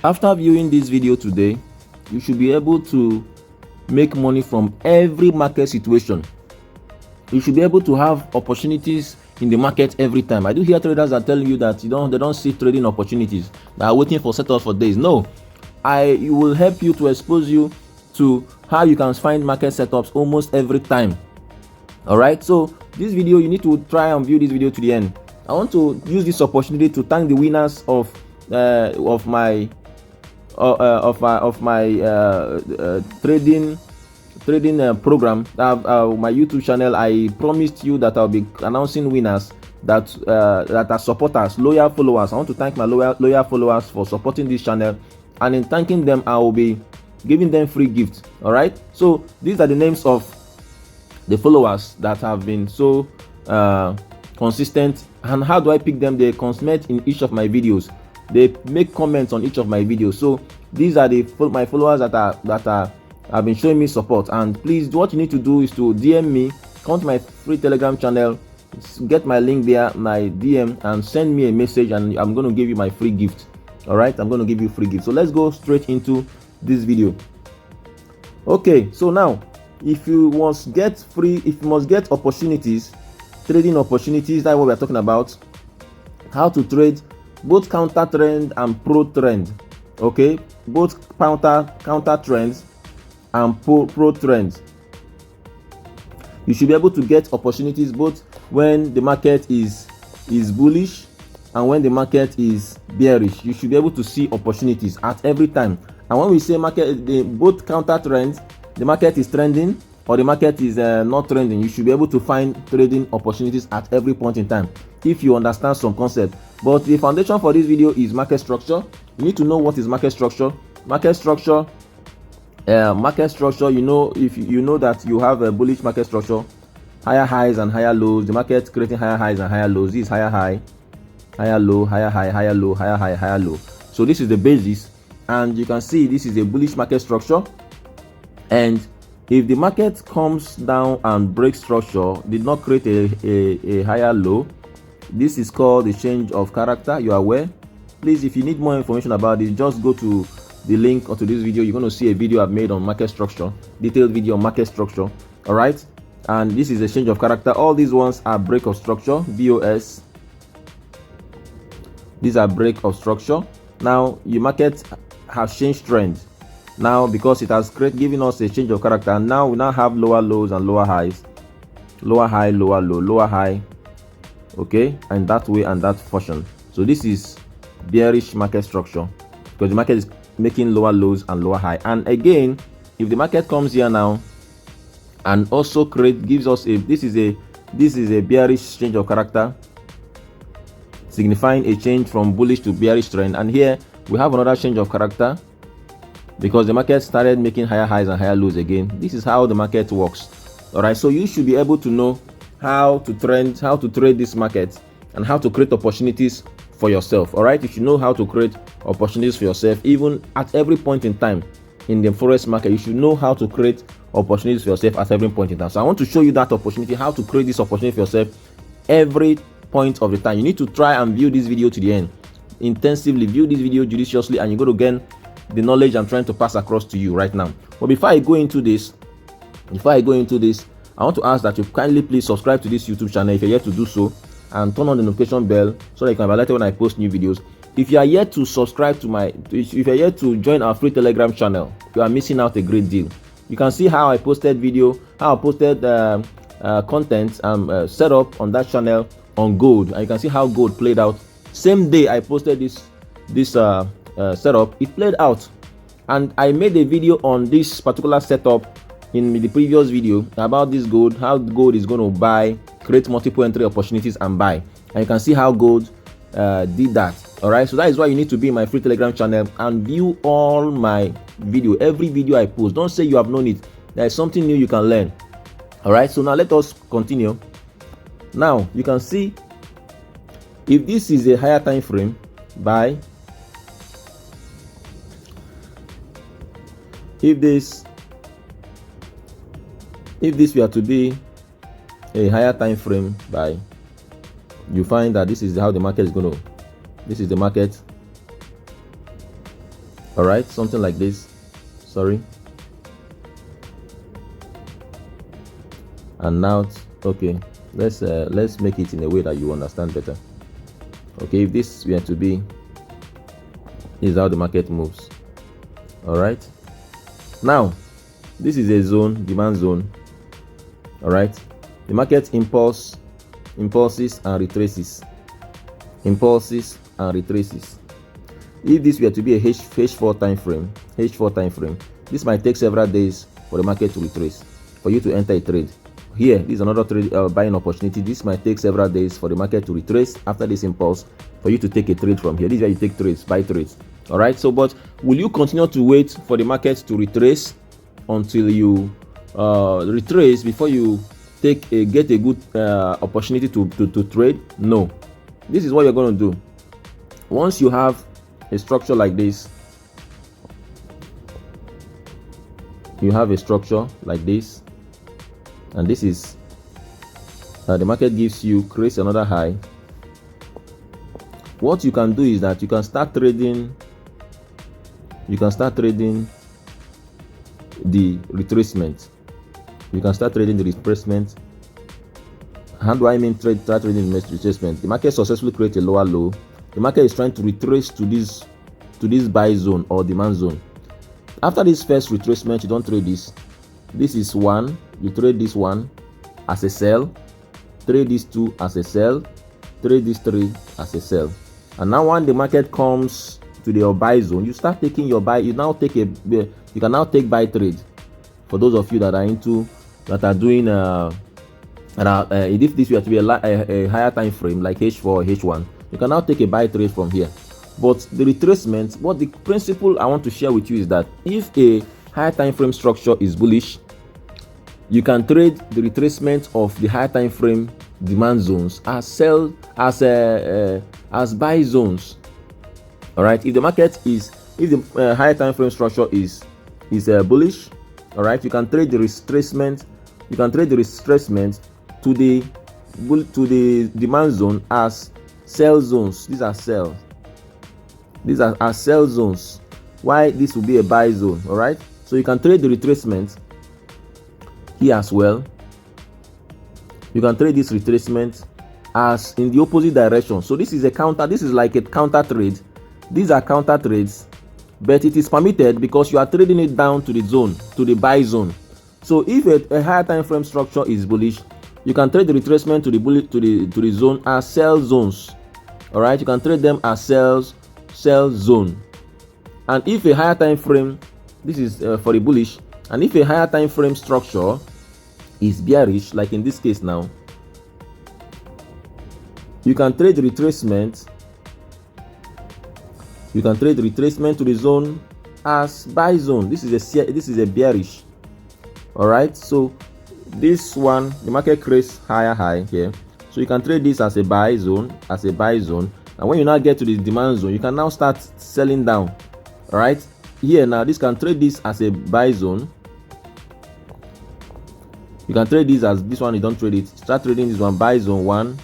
After viewing this video today, you should be able to make money from every market situation. You should be able to have opportunities in the market every time. I do hear traders are telling you that they don't see trading opportunities. They are waiting for setups for days. No, I will help you to expose you to how you can find market setups almost every time. All right, so this video, you need to try and view this video to the end. I want to use this opportunity to thank the winners of my trading program, my YouTube channel. I promised you that I'll be announcing winners that are supporters, loyal followers. I want to thank my loyal followers for supporting this channel, and in thanking them, I will be giving them free gifts. All right, so these are the names of the followers that have been so consistent. And how do I pick them? They comment in each of my videos, they make comments on each of my videos. So these are my followers that have been showing me support. And please, what you need to do is to DM me, come to my free Telegram channel, get my link there, my DM, and send me a message, and I'm going to give you my free gift. All right, I'm going to give you free gift. So let's go straight into this video. Okay, so now if you must get opportunities, trading opportunities, that's what we're talking about. How to trade both counter trend and pro trend. Okay, both counter trends and pro trends. You should be able to get opportunities both when the market is bullish and when the market is bearish. You should be able to see opportunities at every time. And when we say market, both counter trends, the market is trending or the market is not trending, you should be able to find trading opportunities at every point in time if you understand some concept. But the foundation for this video is market structure. You need to know what is market structure. Market structure, you know, if you know that you have a bullish market structure, higher highs and higher lows, the market creating higher highs and higher lows. This is higher high, higher low, higher high, higher low, higher high, higher low. So this is the basis, and you can see this is a bullish market structure. And if the market comes down and breaks structure, did not create a higher low, this is called the change of character. You are aware? Please, if you need more information about this, just go to the link or to this video. You're going to see a video I've made on market structure, detailed video on market structure. All right, and this is a change of character. All these ones are break of structure, BOS. These are break of structure. Now your market has changed trend now because it has given us a change of character. And now we now have lower lows and lower highs, lower high, lower low, lower high. Okay, and that way and that fashion. So this is bearish market structure because the market is making lower lows and lower high. And again, if the market comes here now and also gives us this is a bearish change of character, signifying a change from bullish to bearish trend. And here we have another change of character because the market started making higher highs and higher lows again. This is how the market works. All right, so you should be able to know how to trade this market and how to create opportunities for yourself. All right, you should know how to create opportunities for yourself even at every point in time in the forex market. You should know how to create opportunities for yourself at every point in time. So I want to show you that opportunity, how to create this opportunity for yourself every point of the time. You need to try and view this video to the end intensively. View this video judiciously, and you're going to gain the knowledge I'm trying to pass across to you right now. But before I go into this, I want to ask that you kindly please subscribe to this YouTube channel if you're yet to do so, and turn on the notification bell so that you can be alerted when I post new videos. If you are yet to subscribe to if you're yet to join our free Telegram channel, you are missing out a great deal. You can see how I posted content set up on that channel on gold, and you can see how gold played out. Same day I posted this setup, it played out, and I made a video on this particular setup in the previous video about this gold, how gold is going to buy, create multiple entry opportunities and buy, and you can see how gold did that. All right, so that is why you need to be in my free Telegram channel and view all my video, every video I post. Don't say you have known it. There is something new you can learn. All right, so now let us continue. Now you can see if this is a higher time frame buy, if this were to be a higher time frame buy, you find that this is how the market is going to, this is the market All right, something like this. Sorry. And now, okay, let's make it in a way that you understand better. Okay, if this were to be, this is how the market moves. All right, now this is a zone, demand zone. All right, the market impulses and retraces, impulses and retraces. If this were to be a H4 time frame, this might take several days for the market to retrace, for you to enter a trade. Here, this is another trade buying opportunity. This might take several days for the market to retrace after this impulse, for you to take a trade from here. This is where you take trades, buy trades. All right. So, but will you continue to wait for the market to retrace until you retrace before you get a good opportunity to trade? No. This is what you're going to do. Once you have a structure like this, you have a structure like this, and this is the market creates another high. What you can do is that you can start trading the retracement. How do I mean start trading the retracement? The market successfully creates a lower low. The market is trying to retrace to this buy zone or demand zone. After this first retracement, you don't trade this. This is one. You trade this one as a sell, trade this two as a sell, trade this three as a sell. And now when the market comes to your buy zone, you start taking your buy. You can now take buy trade. For those of you that are doing if this were to be a higher time frame like H4 or H1, you can now take a buy trade from here. But the retracement, what the principle I want to share with you is that if a higher time frame structure is bullish, you can trade the retracement of the higher time frame demand zones as buy zones. All right. If the higher time frame structure is bullish, all right, you can trade the retracement. You can trade the retracement to the demand zone as sell zones. These are sell. These are sell zones. Why this will be a buy zone? All right. So you can trade the retracement here as well. You can trade this retracement as in the opposite direction. So this is a counter. This is like a counter trade. These are counter trades, but it is permitted because you are trading it down to the zone, to the buy zone. So if a higher time frame structure is bullish, you can trade the retracement to the zone as sell zones. All right, you can trade them as sell zone. And if a higher time frame, this is for the bullish, and if a higher time frame structure is bearish, like in this case now, you can trade the retracement. You can trade the retracement to the zone as buy zone. This is a bearish. All right, so this one, the market creates higher high here, so you can trade this as a buy zone, and when you now get to the demand zone, you can now start selling down. All right, here now this can trade this as a buy zone. You can trade this as this one. You don't trade it. Start trading this one, buy zone 1,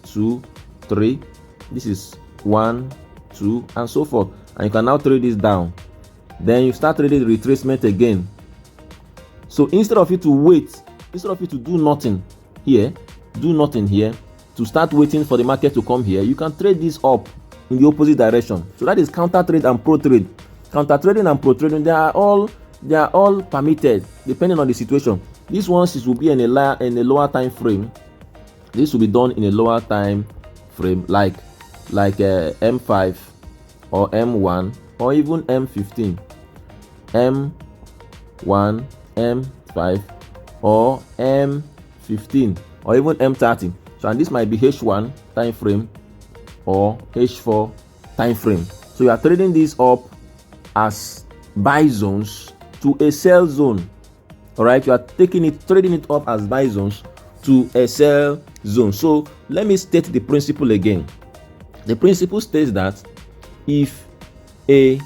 2, 3. This is 1, 2, and so forth. And you can now trade this down. Then you start trading the retracement again. So instead of you to wait, instead of you to do nothing here, to start waiting for the market to come here, you can trade this up in the opposite direction. So that is counter trade and pro trade. Counter trading and pro trading, they are all permitted depending on the situation. This one will be in a lower time frame. This will be done in a lower time frame, like M5 or M1 or even M15, M1, M5 or M15 or even M30. So, and this might be H1 time frame or H4 time frame. So you are trading this up as buy zones to a sell zone. All right, you are trading it up as buy zones to a sell zone. So let me state the principle again. The principle states that if a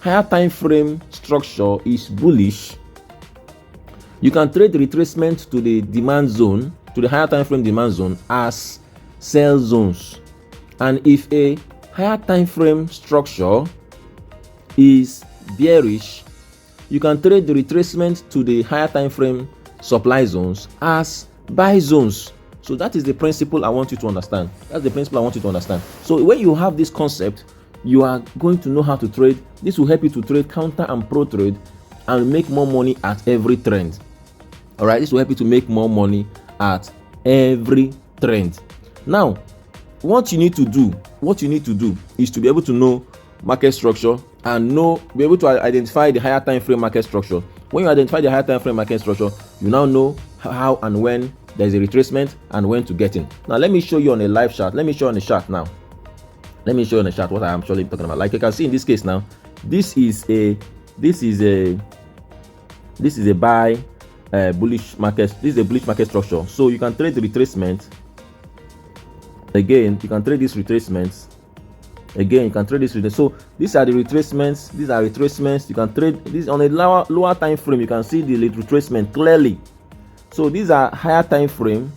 higher time frame structure is bullish, you can trade the retracement to the demand zone, to the higher time frame demand zone as sell zones. And if a higher time frame structure is bearish, you can trade the retracement to the higher time frame supply zones as buy zones. So that is the principle I want you to understand. That's the principle I want you to understand. So when you have this concept, you are going to know how to trade. This will help you to trade counter and pro trade and make more money at every trend. All right, this will help you to make more money at every trend. Now, what you need to do is to be able to know market structure and be able to identify the higher time frame market structure. When you identify the higher time frame market structure, you now know how and when there is a retracement and when to get in. Now let me show you on a live chart. Let me show you on the chart now. Let me show you on the chart what I am actually talking about. Like you can see in this case now, this is a buy bullish market. This is a bullish market structure. So you can trade the retracement. Again, you can trade these retracements. Again, you can trade this retracement. So these are the retracements. These are retracements. You can trade this on a lower time frame. You can see the retracement clearly. So these are higher time frame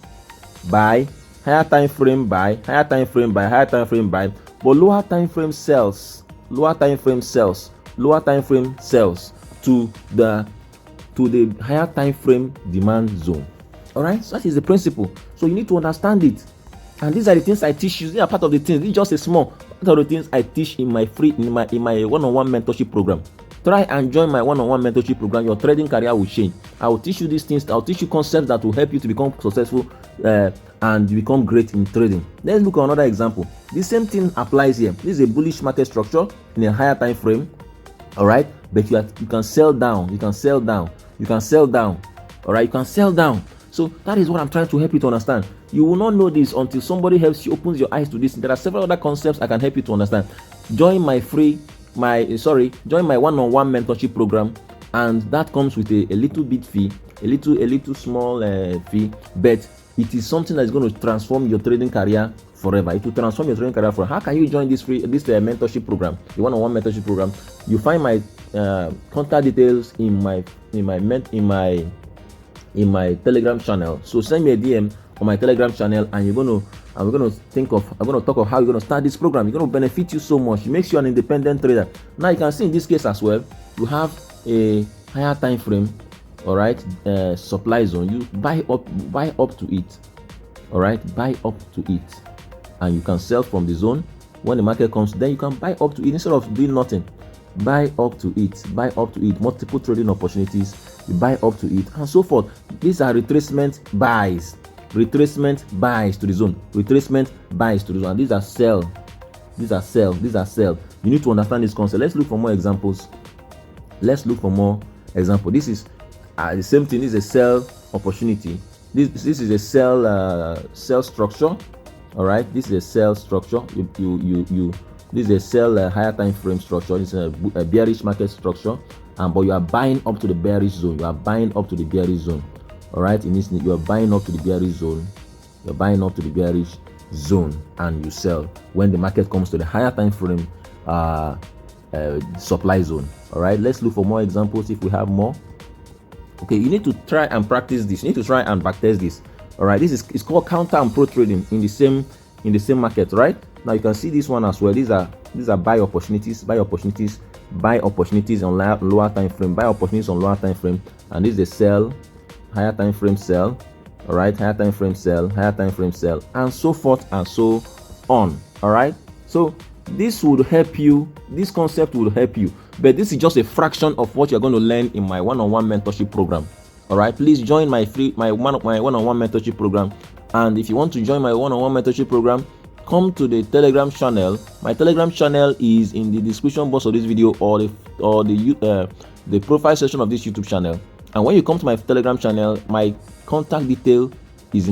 buy, higher time frame buy, higher time frame buy, higher time frame buy. But lower time frame sells, lower time frame sells, lower time frame sells to the higher time frame demand zone. All right, so that is the principle. So you need to understand it. And these are the things I teach you. These are part of the things. This is just a small part of the things I teach in my one-on-one mentorship program. Try and join my one-on-one mentorship program. Your trading career will change. I will teach you these things. I will teach you concepts that will help you to become successful and become great in trading. Let's look at another example. The same thing applies here. This is a bullish market structure in a higher time frame. All right, but you can sell down. You can sell down. You can sell down. All right, you can sell down. So that is what I'm trying to help you to understand. You will not know this until somebody helps you, opens your eyes to this. There are several other concepts I can help you to understand. Join my one-on-one mentorship program, and that comes with a little bit fee, a little small fee, but it is something that is going to transform your trading career forever. It will transform your trading career forever. How can you join this mentorship program, the one-on-one mentorship program? You find my contact details in my Telegram channel. So send me a DM on my Telegram channel, and I'm going to talk of how you're going to start this program. It's going to benefit you so much. It makes you an independent trader. Now you can see in this case as well, you have a higher time frame, all right, supply zone. You buy up to it, all right, buy up to it, and you can sell from the zone. When the market comes, then you can buy up to it instead of doing nothing. Buy up to it, multiple trading opportunities, you buy up to it, and so forth. These are retracement buys to the zone, retracement buys to the zone, and these are sell. You need to understand this concept. Let's look for more examples. This is the same thing. This is a sell opportunity. This is a sell structure. All right, this is a sell structure. This is a sell higher time frame structure. This is a bearish market structure, but you are buying up to the bearish zone. All right, in this, you are buying up to the bearish zone. And you sell when the market comes to the higher time frame supply zone. All right, let's look for more examples if we have more. Okay, you need to try and practice this. You need to try and backtest this. All right, it's called counter and pro trading in the same market. Right now, you can see this one as well. These are buy opportunities on lower time frame, buy opportunities on lower time frame, and this is a sell, higher time frame sell. All right, higher time frame sell, and so forth and so on. All right, so this would help you. This concept will help you, but this is just a fraction of what you're going to learn in my one-on-one mentorship program. All right, please join my one-on-one mentorship program. And if you want to join my one-on-one mentorship program, come to the Telegram channel. My Telegram channel is in the description box of this video or the profile section of this YouTube channel. And when you come to my Telegram channel, my contact detail is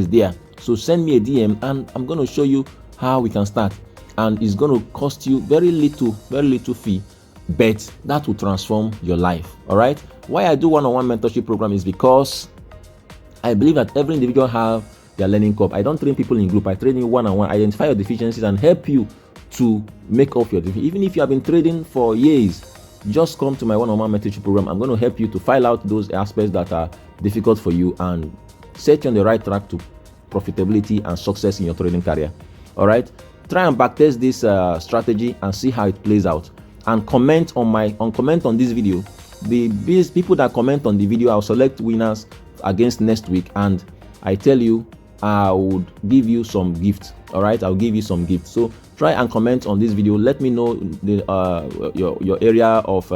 there. So send me a DM, and I'm going to show you how we can start. And it's going to cost you very little fee, but that will transform your life. All right. Why I do one-on-one mentorship program is because I believe that every individual have their learning curve. I don't train people in group. I train you one-on-one. Identify your deficiencies and help you to make up your deficiencies. Even if you have been trading for years, just come to my one-on-one mentorship program. I'm going to help you to file out those aspects that are difficult for you and set you on the right track to profitability and success in your trading career. All right. Try and backtest this strategy and see how it plays out. and comment on this video. These people that comment on the video, I'll select winners against next week, and I tell you, I would give you some gifts. All right, I'll give you some gifts. So try and comment on this video. Let me know your area of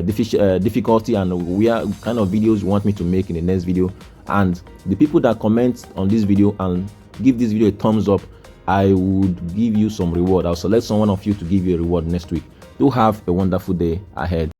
difficulty and where kind of videos you want me to make in the next video. And the people that comment on this video and give this video a thumbs up, I would give you some reward. I'll select someone of you to give you a reward next week. Do have a wonderful day ahead.